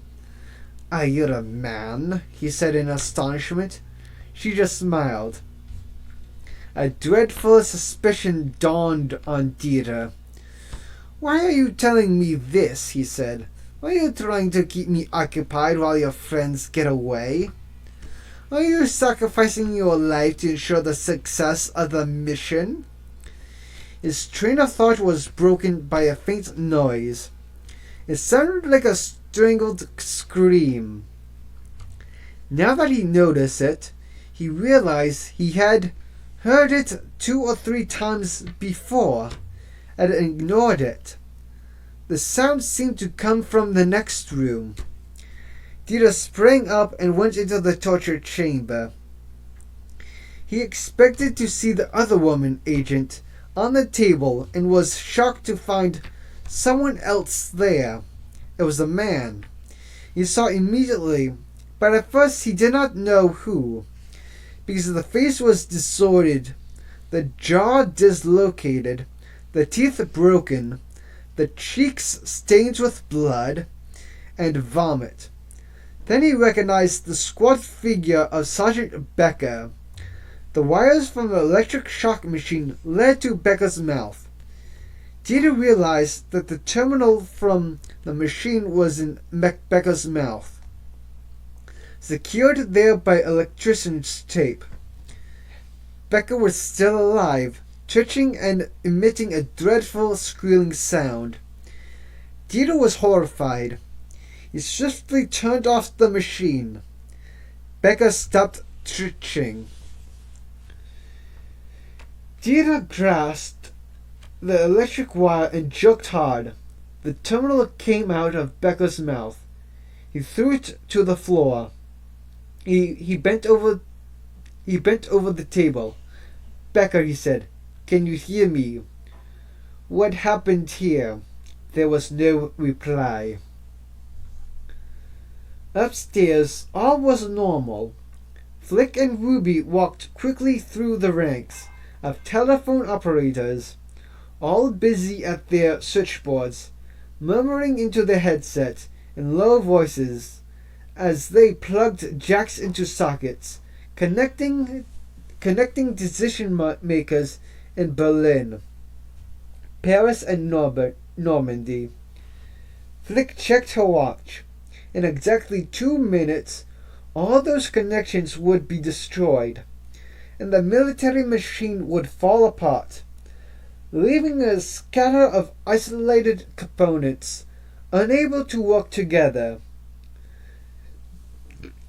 Are you a man? He said in astonishment. She just smiled. A dreadful suspicion dawned on Dita. Why are you telling me this? He said. Are you trying to keep me occupied while your friends get away? Are you sacrificing your life to ensure the success of the mission? His train of thought was broken by a faint noise. It sounded like a strangled scream. Now that he noticed it, he realized he had heard it 2 or 3 times before and ignored it. The sound seemed to come from the next room. Dita sprang up and went into the torture chamber. He expected to see the other woman agent on the table and was shocked to find someone else there. It was a man. He saw immediately, but at first he did not know who, because the face was distorted, the jaw dislocated, the teeth broken, the cheeks stained with blood and vomit. Then he recognized the squat figure of Sergeant Becker. The wires from the electric shock machine led to Becker's mouth. Dita realized that the terminal from the machine was in Becker's mouth, secured there by electrician's tape. Becker was still alive, twitching and emitting a dreadful squealing sound. Dita was horrified. He swiftly turned off the machine. Becca stopped twitching. Dita grasped the electric wire and jerked hard. The terminal came out of Becca's mouth. He threw it to the floor. He bent over the table. Becca, he said, can you hear me? What happened here? There was no reply. Upstairs, all was normal. Flick and Ruby walked quickly through the ranks of telephone operators, all busy at their switchboards, murmuring into their headsets in low voices as they plugged jacks into sockets, connecting decision makers in Berlin, Paris, and Normandy. Flick checked her watch. In exactly 2 minutes, all those connections would be destroyed, and the military machine would fall apart, leaving a scatter of isolated components, unable to work together.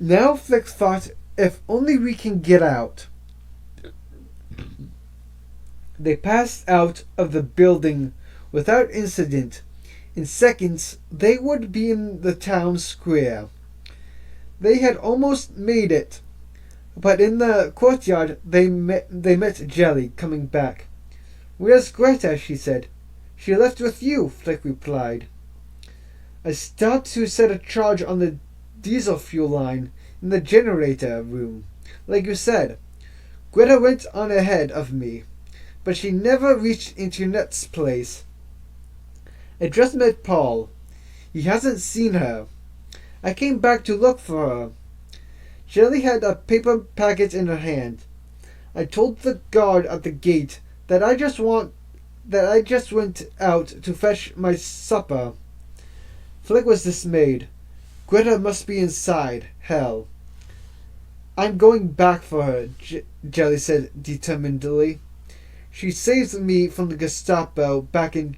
Now Flick thought, if only we can get out. They passed out of the building without incident. In seconds, they would be in the town square. They had almost made it, but in the courtyard they met Jelly coming back. Where's Greta? She said. She left with you, Flick replied. I stopped to set a charge on the diesel fuel line in the generator room, like you said. Greta went on ahead of me, but she never reached Internet's place. I just met Paul. He hasn't seen her. I came back to look for her. Jelly had a paper packet in her hand. I told the guard at the gate that I just went out to fetch my supper. Flick was dismayed. Greta must be inside. Hell. I'm going back for her, Jelly said determinedly. She saved me from the Gestapo back in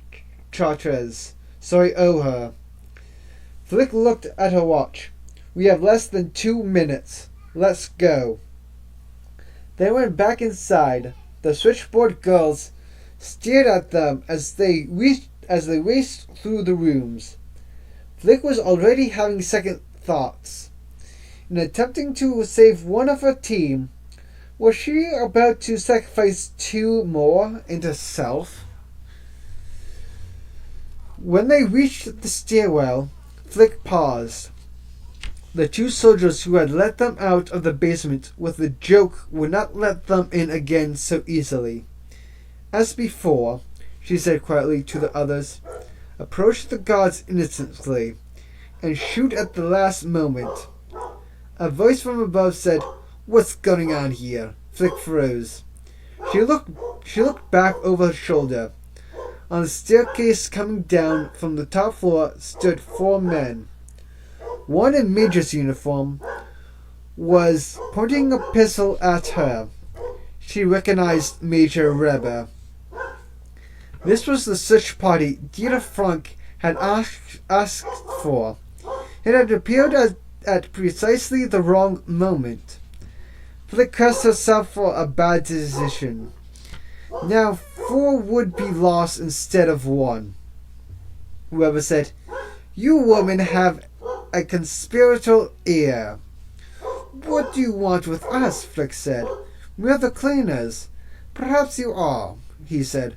Chartres, so I owe her. Flick looked at her watch. We have less than 2 minutes. Let's go. They went back inside. The switchboard girls stared at them as they raced through the rooms. Flick was already having second thoughts. In attempting to save one of her team, was she about to sacrifice 2 more and herself? When they reached the stairwell, Flick paused. The 2 soldiers who had let them out of the basement with the joke would not let them in again so easily. As before, she said quietly to the others, approach the guards innocently and shoot at the last moment. A voice from above said, "What's going on here?" Flick froze. She looked back over her shoulder. On the staircase coming down from the top floor stood 4 men. One in Major's uniform was pointing a pistol at her. She recognized Major Reber. This was the search party Dieter Frank had asked for. It had appeared at precisely the wrong moment. Flick cursed herself for a bad decision. Now 4 would be lost instead of 1. Whoever said, "You women have a conspiratorial air." "What do you want with us?" Flick said. "We're the cleaners." "Perhaps you are," he said.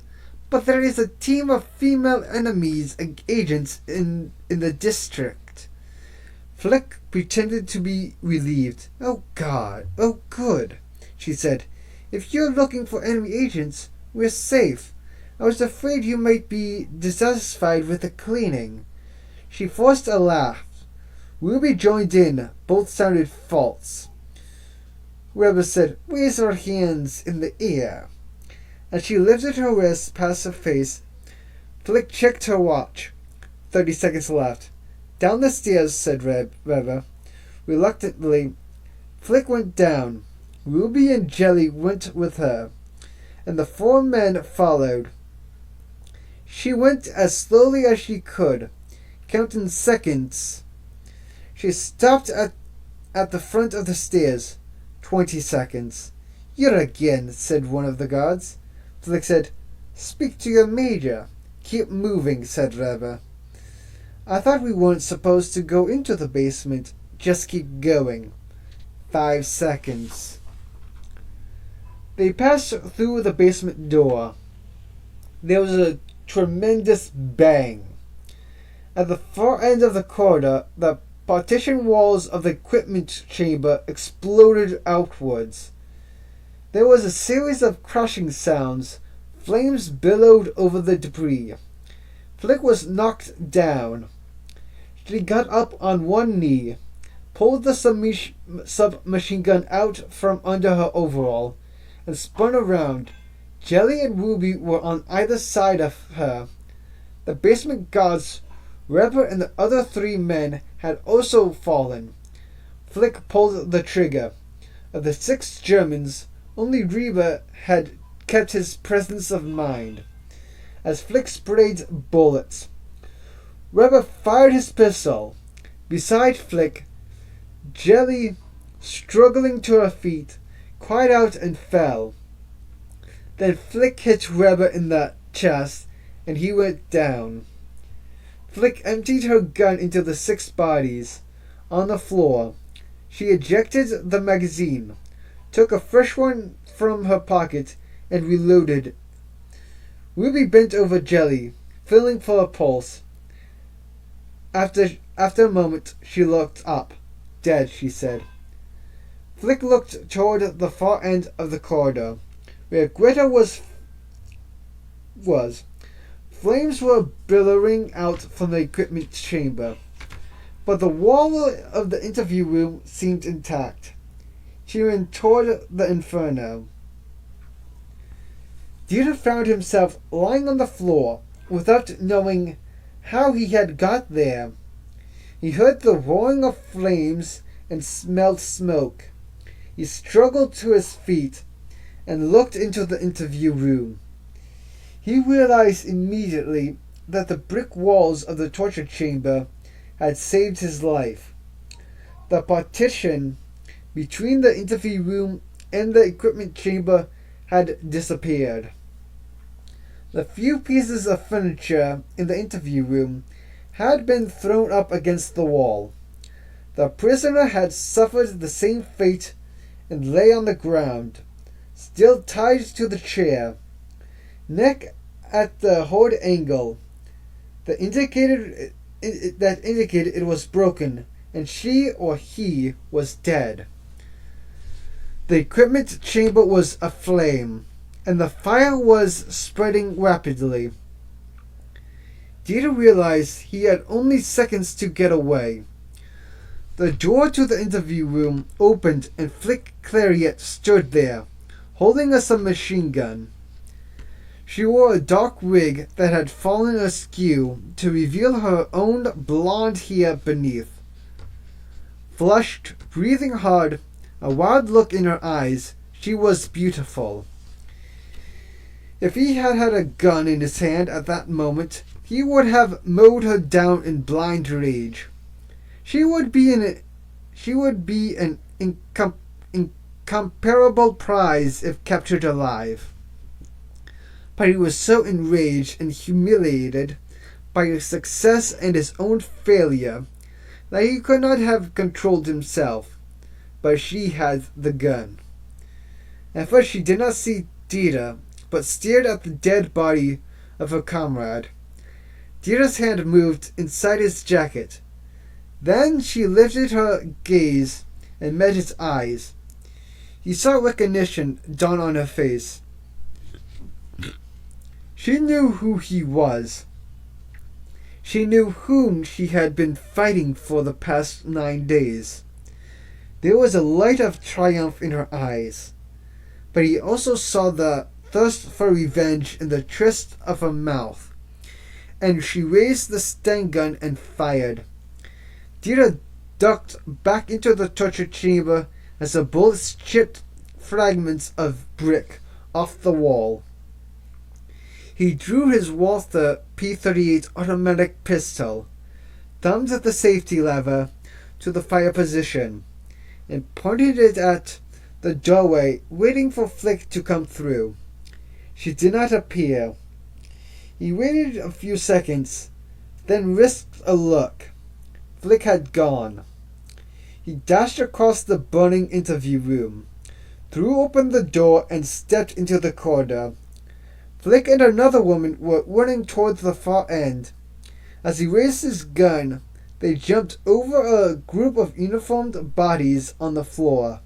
"But there is a team of female enemies agents in the district." Flick pretended to be relieved. "Oh, God. Oh, good," she said. "If you're looking for enemy agents, we're safe. I was afraid you might be dissatisfied with the cleaning." She forced a laugh. Ruby joined in. Both sounded false. Weber said, "Raise your hands in the air." As she lifted her wrist past her face, Flick checked her watch. 30 seconds left. "Down the stairs," said Weber. Reluctantly, Flick went down. Ruby and Jelly went with her, and the 4 men followed. She went as slowly as she could, counting seconds. She stopped at the front of the stairs. 20 seconds. "You're again," said one of the guards. Flick said, "Speak to your major." "Keep moving," said Weber. "I thought we weren't supposed to go into the basement. Just keep going." 5 seconds. They passed through the basement door. There was a tremendous bang. At the far end of the corridor, the partition walls of the equipment chamber exploded outwards. There was a series of crashing sounds. Flames billowed over the debris. Flick was knocked down. She got up on one knee, pulled the submachine gun out from under her overall, and spun around. Jelly and Ruby were on either side of her. The basement guards, Reber and the other 3 men, had also fallen. Flick pulled the trigger. Of the 6 Germans, only Reber had kept his presence of mind. As Flick sprayed bullets, Reber fired his pistol. Beside Flick, Jelly, struggling to her feet, cried out and fell. Then Flick hit Reber in the chest, and he went down. Flick emptied her gun into the 6 bodies. On the floor, she ejected the magazine, took a fresh one from her pocket, and reloaded. Ruby bent over Jelly, feeling for a pulse. After a moment, she looked up. "Dead," she said. Flick looked toward the far end of the corridor, where Greta was. Flames were billowing out from the equipment chamber, but the wall of the interview room seemed intact. She ran toward the inferno. Dieter found himself lying on the floor without knowing how he had got there. He heard the roaring of flames and smelled smoke. He struggled to his feet and looked into the interview room. He realized immediately that the brick walls of the torture chamber had saved his life. The partition between the interview room and the equipment chamber had disappeared. The few pieces of furniture in the interview room had been thrown up against the wall. The prisoner had suffered the same fate and lay on the ground, still tied to the chair, neck at the horrid angle that indicated it was broken, and she or he was dead. The equipment chamber was aflame, and the fire was spreading rapidly. Dieter realized he had only seconds to get away. The door to the interview room opened and Flick Clariette stood there, holding a submachine gun. She wore a dark wig that had fallen askew to reveal her own blonde hair beneath. Flushed, breathing hard, a wild look in her eyes, she was beautiful. If he had had a gun in his hand at that moment, he would have mowed her down in blind rage. She would be an incomparable prize if captured alive. But he was so enraged and humiliated by his success and his own failure that he could not have controlled himself. But she had the gun. At first she did not see Dieter, but stared at the dead body of her comrade. Dieter's hand moved inside his jacket. Then she lifted her gaze and met his eyes. He saw recognition dawn on her face. She knew who he was. She knew whom she had been fighting for the past 9 days. There was a light of triumph in her eyes, but he also saw the thirst for revenge in the twist of her mouth, and she raised the Sten gun and fired. Dieter ducked back into the torture chamber as the bullets chipped fragments of brick off the wall. He drew his Walther P-38 automatic pistol, thumbed the safety lever to the fire position, and pointed it at the doorway, waiting for Flick to come through. She did not appear. He waited a few seconds, then risked a look. Flick had gone. He dashed across the burning interview room, threw open the door, and stepped into the corridor. Flick and another woman were running towards the far end. As he raised his gun, they jumped over a group of uniformed bodies on the floor.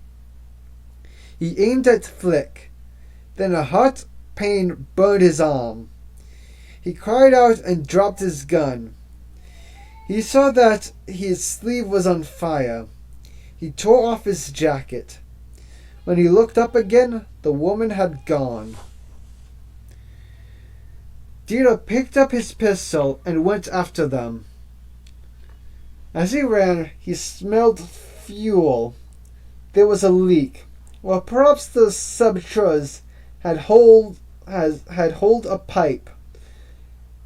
He aimed at Flick. Then a hot pain burned his arm. He cried out and dropped his gun. He saw that his sleeve was on fire. He tore off his jacket. When he looked up again, the woman had gone. Dieter picked up his pistol and went after them. As he ran, he smelled fuel. There was a leak. Well, perhaps the saboteurs had holed a pipe.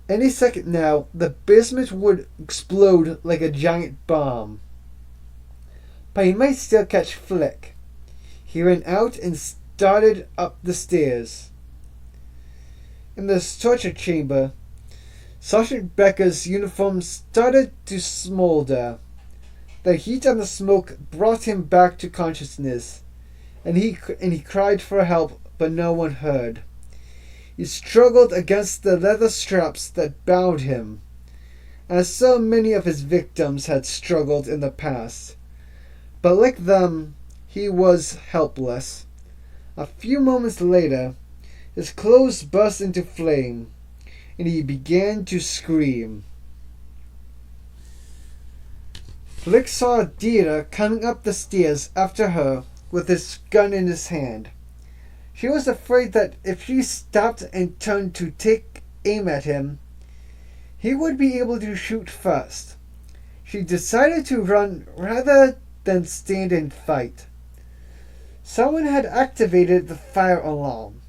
Any second now, the basement would explode like a giant bomb. But he might still catch Flick. He ran out and started up the stairs. In the torture chamber, Sergeant Becker's uniform started to smolder. The heat and the smoke brought him back to consciousness, and he cried for help, but no one heard. He struggled against the leather straps that bound him, as so many of his victims had struggled in the past. But like them, he was helpless. A few moments later, his clothes burst into flame, and he began to scream. Flick saw Dieter coming up the stairs after her with his gun in his hand. She was afraid that if she stopped and turned to take aim at him, he would be able to shoot first. She decided to run rather than stand and fight. Someone had activated the fire alarm,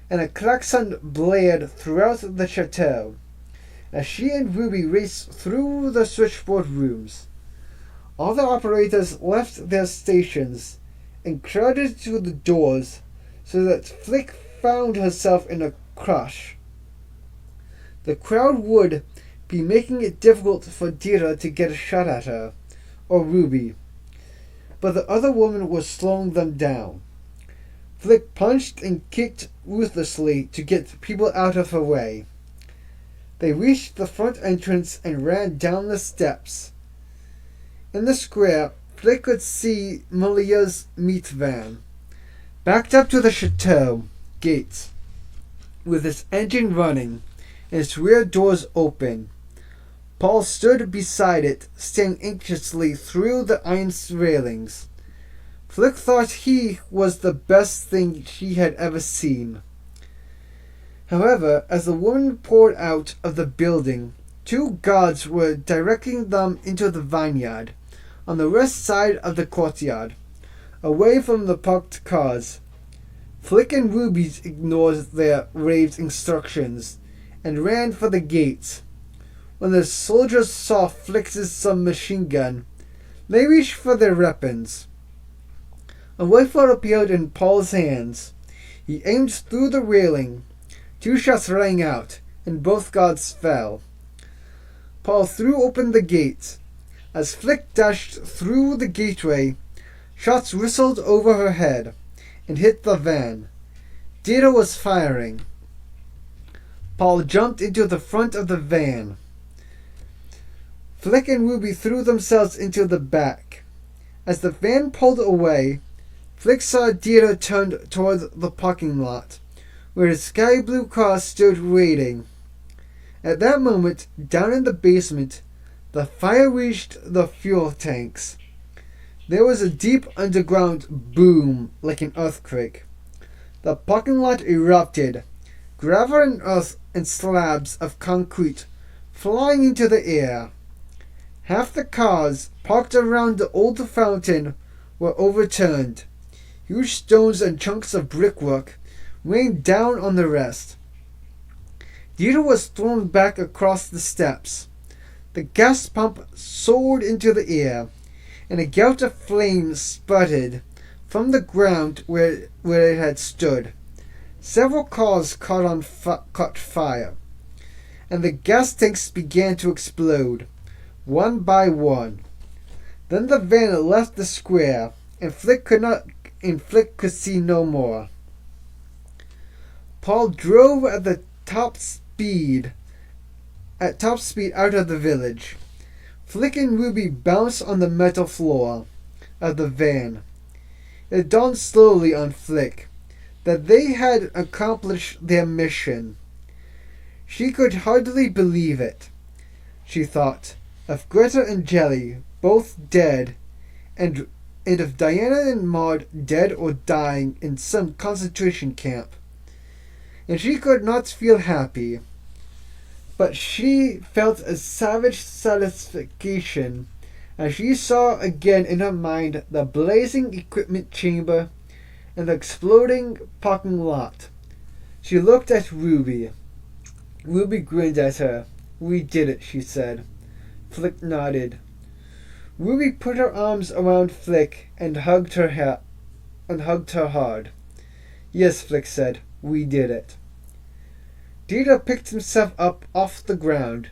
and a klaxon blared throughout the chateau as she and Ruby raced through the switchboard rooms. All the operators left their stations and crowded to the doors so that Flick found herself in a crush. The crowd would be making it difficult for Dita to get a shot at her, or Ruby, but the other woman was slowing them down. Flick punched and kicked ruthlessly to get people out of her way. They reached the front entrance and ran down the steps. In the square, Flick could see Malia's meat van, backed up to the chateau gates, with its engine running and its rear doors open. Paul stood beside it, staring anxiously through the iron railings. Flick thought he was the best thing she had ever seen. However, as the woman poured out of the building, 2 guards were directing them into the vineyard, on the west side of the courtyard, away from the parked cars. Flick and Ruby ignored their raved instructions and ran for the gates. When the soldiers saw Flick's submachine gun, they reached for their weapons. A rifle appeared in Paul's hands. He aimed through the railing. 2 shots rang out, and both guards fell. Paul threw open the gate. As Flick dashed through the gateway, shots whistled over her head and hit the van. Dita was firing. Paul jumped into the front of the van. Flick and Ruby threw themselves into the back. As the van pulled away, Flick saw Dita turn toward the parking lot, where a sky blue car stood waiting. At that moment, down in the basement, the fire reached the fuel tanks. There was a deep underground boom like an earthquake. The parking lot erupted, gravel and earth and slabs of concrete flying into the air. Half the cars parked around the old fountain were overturned. Huge stones and chunks of brickwork rained down on the rest. Dita was thrown back across the steps. The gas pump soared into the air, and a gout of flame sputtered from the ground where it had stood. Several cars caught fire, and the gas tanks began to explode, one by one. Then the van left the square, and Flick could see no more. Paul drove at top speed out of the village. Flick and Ruby bounced on the metal floor of the van. It dawned slowly on Flick that they had accomplished their mission. She could hardly believe it. She thought of Greta and Jelly, both dead, and of Diana and Maud dead or dying in some concentration camp. And she could not feel happy. But she felt a savage satisfaction as she saw again in her mind the blazing equipment chamber and the exploding parking lot. She looked at Ruby. Ruby grinned at her. "We did it," she said. Flick nodded. Ruby put her arms around Flick and hugged her hard. "Yes," Flick said, "we did it." Dita picked himself up off the ground.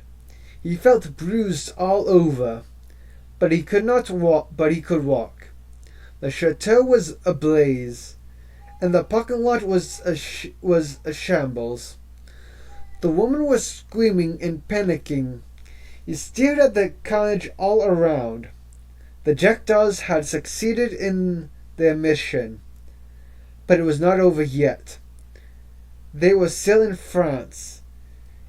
He felt bruised all over, but he could walk. The chateau was ablaze, and the parking lot was a shambles. The woman was screaming and panicking. He stared at the carnage all around. The Jackdaws had succeeded in their mission, but it was not over yet. They were still in France,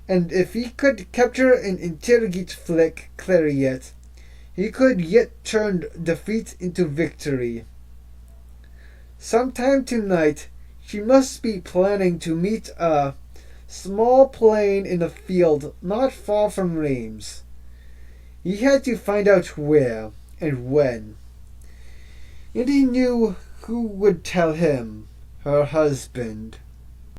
and if he could capture and interrogate Flick Clariette, he could yet turn defeat into victory. Sometime tonight she must be planning to meet a small plane in a field not far from Reims. He had to find out where and when. And he knew who would tell him, her husband.